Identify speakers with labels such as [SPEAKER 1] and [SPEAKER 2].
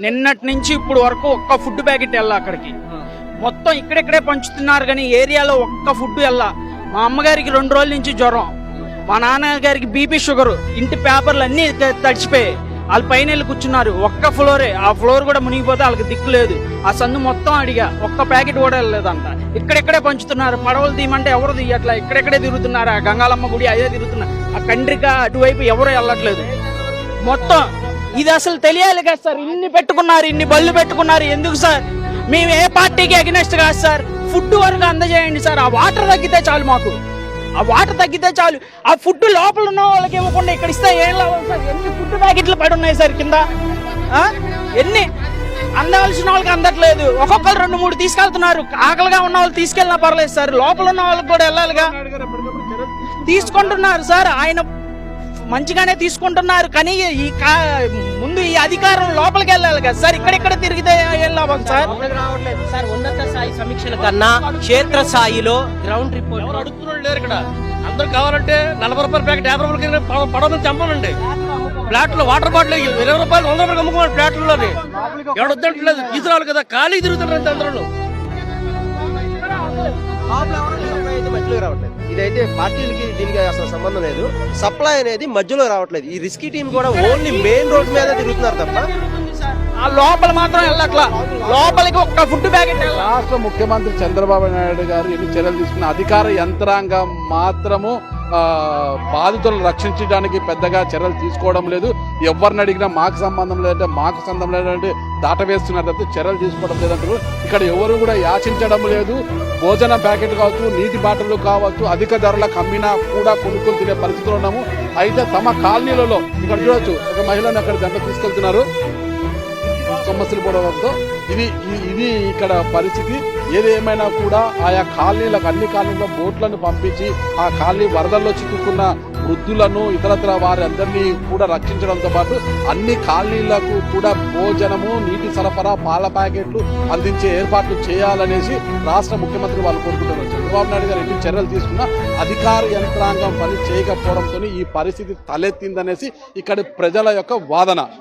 [SPEAKER 1] నిన్నటి నుంచి ఇప్పుడు వరకు ఒక్క ఫుడ్ ప్యాకెట్ వెళ్ళా అక్కడికి. మొత్తం ఇక్కడెక్కడే పంచుతున్నారు కానీ ఏరియాలో ఒక్క ఫుడ్ వెళ్ళా. మా అమ్మగారికి 2 రోజుల నుంచి జ్వరం, మా నాన్నగారికి బీపీ షుగర్, ఇంటి పేపర్లు అన్నీ తడిచిపోయాయి. వాళ్ళు పైన వెళ్ళి కూర్చున్నారు. ఒక్క ఫ్లోరే, ఆ ఫ్లోర్ కూడా మునిగిపోతే వాళ్ళకి దిక్కు లేదు. ఆ సందు మొత్తం అడిగా, ఒక్క ప్యాకెట్ కూడా వెళ్ళలేదంట. ఇక్కడెక్కడే పంచుతున్నారు. పడవలు తీయమంటే ఎవరు తీయట్లా, ఇక్కడెక్కడే తిరుగుతున్నారు. ఆ గంగాలమ్మ గుడి అదే తిరుగుతున్నారు. ఆ కండ్రిక అటువైపు ఎవరు వెళ్ళట్లేదు. మొత్తం ఇది అసలు తెలియాలి కదా సార్. ఇన్ని పెట్టుకున్నారు, ఇన్ని బళ్ళు పెట్టుకున్నారు, ఎందుకు సార్? మేము ఏ పార్టీకి అగెనెస్ట్ కాదు సార్. ఫుడ్ వరకు అందజేయండి సార్. ఆ వాటర్ తగ్గితే చాలు మాకు, ఆ వాటర్ తగ్గితే చాలు. ఆ ఫుడ్ లోపల ఉన్న వాళ్ళకి ఇవ్వకుండా ఇక్కడ ఇస్తే ఏం లాభం సార్? ఎన్ని ఫుడ్ ప్యాకెట్లు పడి ఉన్నాయి సార్ కింద. ఎన్ని అందవలసిన వాళ్ళకి అందట్లేదు. ఒక్కొక్కరు 2-3 తీసుకెళ్తున్నారు. ఆకలిగా ఉన్న వాళ్ళు తీసుకెళ్ళినా పర్లేదు సార్. లోపల ఉన్న వాళ్ళకి కూడా వెళ్ళాలిగా. తీసుకుంటున్నారు సార్, ఆయన మంచిగానే తీసుకుంటున్నారు. కానీ ముందు ఈ అధికారం లోపలికి వెళ్ళాలి కదా సార్. ఇక్కడిక్కడ తిరిగితే ఏం లాభం సార్?
[SPEAKER 2] సార్ ఉన్నత స్థాయి సమీక్షల కన్నా క్షేత్ర స్థాయిలో గ్రౌండ్ రిపోర్ట్
[SPEAKER 3] ఎవరు అడుగుతున్నాడు లేరు ఇక్కడ. అందరు కావాలంటే 40 రూపాయల ప్యాకెట్ 50 రూపాయలకి పడవ చంపాలండి. ఫ్లాట్ లో వాటర్ బాటిల్ 20 రూపాయలు 100 రూపాయలు అమ్ముకోవాలి ఫ్లాట్లోని. ఎవడు వద్దట్లేదు, తీసుకురావాలి కదా. ఖాళీ తిరుగుతున్నారు అందరూ.
[SPEAKER 4] మధ్యలో రావట్లేదు. ఇదైతే పార్టీలకి దీనికి అసలు సంబంధం లేదు. సప్లై అనేది మధ్యలో రావట్లేదు. ఈ రిస్కీ టీం కూడా ఓన్లీ మెయిన్ రోడ్ మీద తిరుగుతున్నారు తప్ప
[SPEAKER 1] ఆ లోపల మాత్రం వెళ్ళట్లా. లోపలికి ఒక్క ఫుడ్ ప్యాకెట్.
[SPEAKER 5] రాష్ట్ర ముఖ్యమంత్రి చంద్రబాబు నాయుడు గారు ఎన్ని చర్యలు తీసుకున్న అధికార యంత్రాంగం మాత్రము బాధితులను రక్షించడానికి పెద్దగా చర్యలు తీసుకోవడం లేదు. ఎవరిని అడిగినా మాకు సంబంధం లేదంటే మాకు సంబంధం లేదంటే దాటవేస్తున్నారు తప్పితే చర్యలు తీసుకోవడం లేదంటారు. ఇక్కడ ఎవరు కూడా యాచించడం లేదు. భోజనం ప్యాకెట్ కావచ్చు, నీటి బాటిల్ కావచ్చు, అధిక ధరలకు అమ్మినా కూడా కొనుక్కొని తినే పరిస్థితులు ఉన్నాము. అయితే తమ కాలనీలలో ఇక్కడ చూడొచ్చు, ఒక మహిళను అక్కడ జంట తీసుకెళ్తున్నారు సమస్యలు పడడంతో. ఇది ఇక్కడ పరిస్థితి. ఏదేమైనా కూడా ఆయా కాలనీలకు, అన్ని కాలనీలో బోట్లను పంపించి ఆ కాలనీ వరదల్లో చిక్కుకున్న వృద్ధులను ఇతరత్ర వారందరినీ కూడా రక్షించడంతో పాటు అన్ని కాలనీలకు కూడా భోజనము, నీటి సరఫరా, పాల ప్యాకెట్లు అందించే ఏర్పాట్లు చేయాలనేసి రాష్ట్ర ముఖ్యమంత్రి వాళ్ళు కోరుకుంటున్నారు. చంద్రబాబు నాయుడు గారు ఎన్ని చర్యలు తీసుకున్నా అధికార యంత్రాంగం పని చేయకపోవడంతో ఈ పరిస్థితి తలెత్తిందనేసి ఇక్కడి ప్రజల యొక్క వాదన.